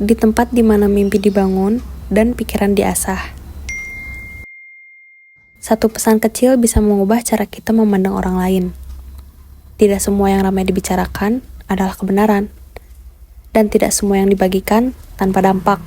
di tempat di mana mimpi dibangun dan pikiran diasah. Satu pesan kecil bisa mengubah cara kita memandang orang lain. Tidak semua yang ramai dibicarakan adalah kebenaran, dan tidak semua yang dibagikan tanpa dampak.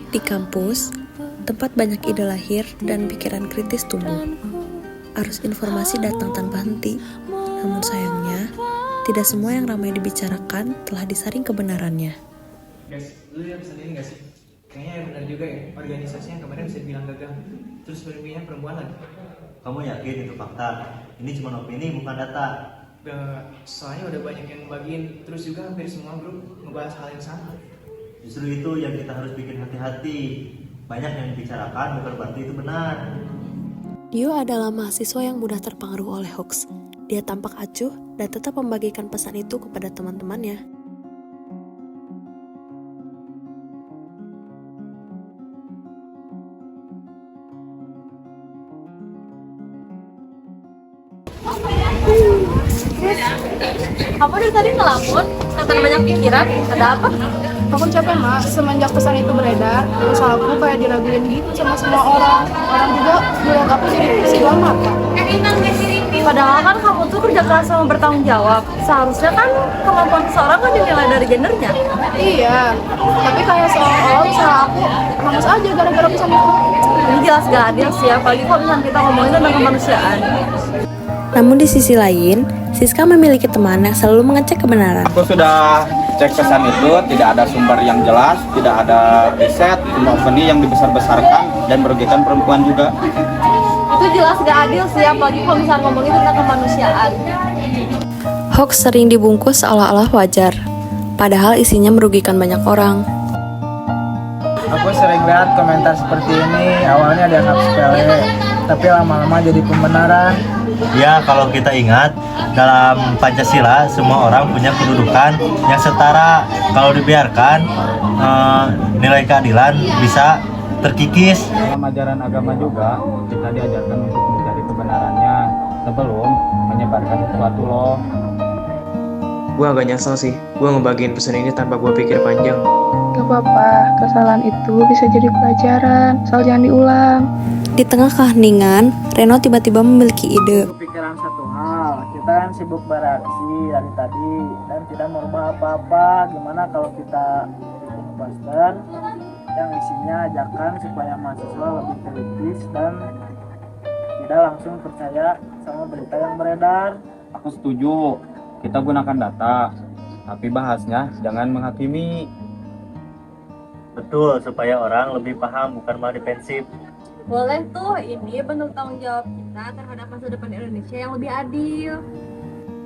Di kampus, tempat banyak ide lahir dan pikiran kritis tumbuh. Arus informasi datang tanpa henti, namun sayangnya, tidak semua yang ramai dibicarakan telah disaring kebenarannya. Guys, lu lihat pesan ini gak sih? Kayaknya benar juga ya, organisasi yang kemarin bisa dibilang gagal. Terus pemimpinnya perempuan lagi. Kamu yakin itu fakta? Ini cuma opini, bukan data. Soalnya udah banyak yang ngebagiin, terus juga hampir semua grup ngebahas hal yang sama. Justru itu yang kita harus bikin hati-hati. Banyak yang dibicarakan bukan berarti itu benar. Dio adalah mahasiswa yang mudah terpengaruh oleh hoax. Dia tampak acuh dan tetap membagikan pesan itu kepada teman-temannya. Apa dari tadi ngelamun? Kelihatan banyak pikiran, ada apa? Aku capek mak, semenjak pesan itu beredar, usahaku kayak diraguin gitu sama semua orang. Orang juga melihat aku jadi sebelah mata. Padahal kan kamu tuh kerja keras sama bertanggung jawab. Seharusnya kan kemampuan seseorang kan dinilai dari gendernya. Iya, tapi kayak seolah-olah usaha aku hangus aja gara-gara pesan itu. Ini jelas gak adil sih, apalagi kalau misalnya kita ngomongin tentang kemanusiaan. Namun di sisi lain, Siska memiliki teman yang selalu mengecek kebenaran. Aku sudah cek pesan itu, tidak ada sumber yang jelas, tidak ada riset, cuma opini yang dibesar-besarkan dan merugikan perempuan juga. Itu jelas gak adil sih, apalagi kalau misalnya ngomongin tentang kemanusiaan. Hoax sering dibungkus seolah-olah wajar, padahal isinya merugikan banyak orang. Aku sering lihat komentar seperti ini, awalnya dianggap sepele, tapi lama-lama jadi pembenaran. Ya, kalau kita ingat, dalam Pancasila semua orang punya kedudukan yang setara. Kalau dibiarkan, nilai keadilan bisa terkikis. Dalam ajaran agama juga, kita diajarkan untuk mencari kebenarannya sebelum menyebarkan sesuatu loh. Gue agak nyesel sih, gue ngebagiin pesan ini tanpa gue pikir panjang. Gak apa-apa, kesalahan itu bisa jadi pelajaran, asal jangan diulang. Di tengah keheningan, Reno tiba-tiba memiliki ide. Kepikiran satu hal, kita kan sibuk bereaksi dari tadi dan tidak merubah apa-apa. Gimana kalau kita bikin poster yang isinya ajakan supaya mahasiswa lebih kritis dan tidak langsung percaya sama berita yang beredar. Aku setuju, kita gunakan data, tapi bahasnya jangan menghakimi. Betul, supaya orang lebih paham, bukan malah defensif. Boleh tuh, ini bentuk tanggung jawab kita terhadap masa depan Indonesia yang lebih adil.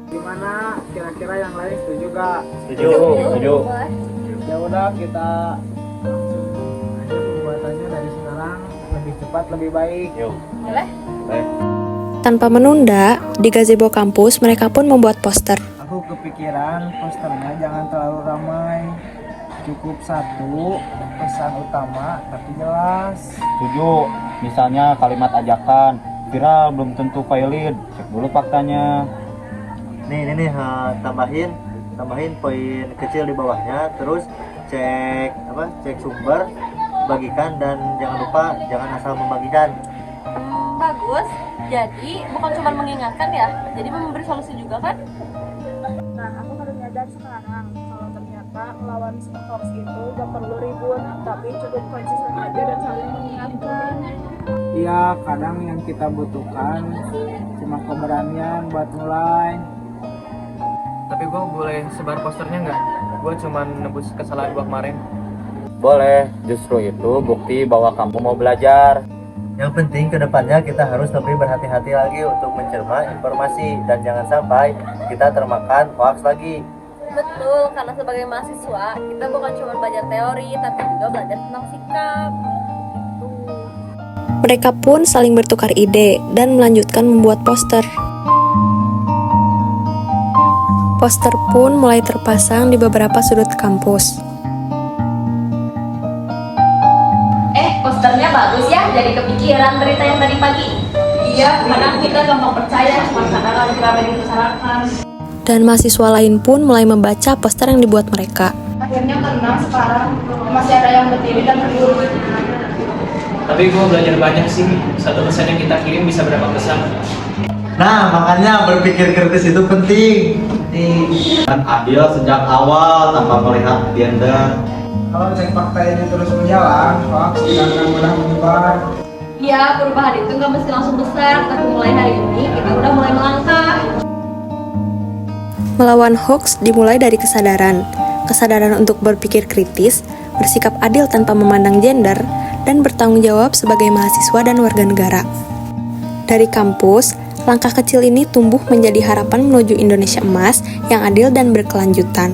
Gimana kira-kira yang lain setuju gak? Setuju. Ya udah, kita langsung aja pembuatannya dari sekarang, lebih cepat lebih baik. Yuk. Boleh? Tanpa menunda, di gazebo kampus mereka pun membuat poster. Aku kepikiran posternya jangan terlalu ramai, cukup satu pesan utama tapi jelas. Setuju, misalnya kalimat ajakan, viral belum tentu valid, cek dulu faktanya. Nih, tambahin poin kecil di bawahnya, terus cek sumber, bagikan, dan jangan lupa jangan asal membagikan. Bagus, jadi bukan cuma mengingatkan ya, jadi memberi solusi juga kan? Nah, aku baru nyadar sekarang kalau ternyata melawan hoax itu gak perlu ribut, tapi cukup konsisten aja dan saling mengingatkan. Iya, kadang yang kita butuhkan cuma keberanian buat mulai. Tapi gue boleh sebar posternya nggak? Gue cuma nebus kesalahan gue kemarin. Boleh, justru itu bukti bahwa kamu mau belajar. Yang penting kedepannya kita harus lebih berhati-hati lagi untuk mencerna informasi dan jangan sampai kita termakan hoax lagi. Betul, karena sebagai mahasiswa kita bukan cuma belajar teori, tapi juga belajar tentang sikap. Gitu. Mereka pun saling bertukar ide dan melanjutkan membuat poster. Poster pun mulai terpasang di beberapa sudut kampus. Posternya bagus ya, jadi kepikiran berita yang tadi pagi. Iya, kadang kita gampang percaya cuma karena rame dibicarakan. Dan mahasiswa lain pun mulai membaca poster yang dibuat mereka. Akhirnya tenang sekarang, masih ada yang berdiri dan berdiri. Tapi gue belajar banyak sih. Satu pesan yang kita kirim bisa berapa pesan. Nah, makanya berpikir kritis itu penting. Dan adil sejak awal tanpa melihat gender. Kalau cek fakta ini terus berjalan, hoax tidak akan mudah menyebar. Iya, perubahan itu nggak mesti langsung besar, tapi mulai hari ini kita udah mulai melangkah. Melawan hoax dimulai dari kesadaran untuk berpikir kritis, bersikap adil tanpa memandang gender, dan bertanggung jawab sebagai mahasiswa dan warga negara. Dari kampus, langkah kecil ini tumbuh menjadi harapan menuju Indonesia emas yang adil dan berkelanjutan.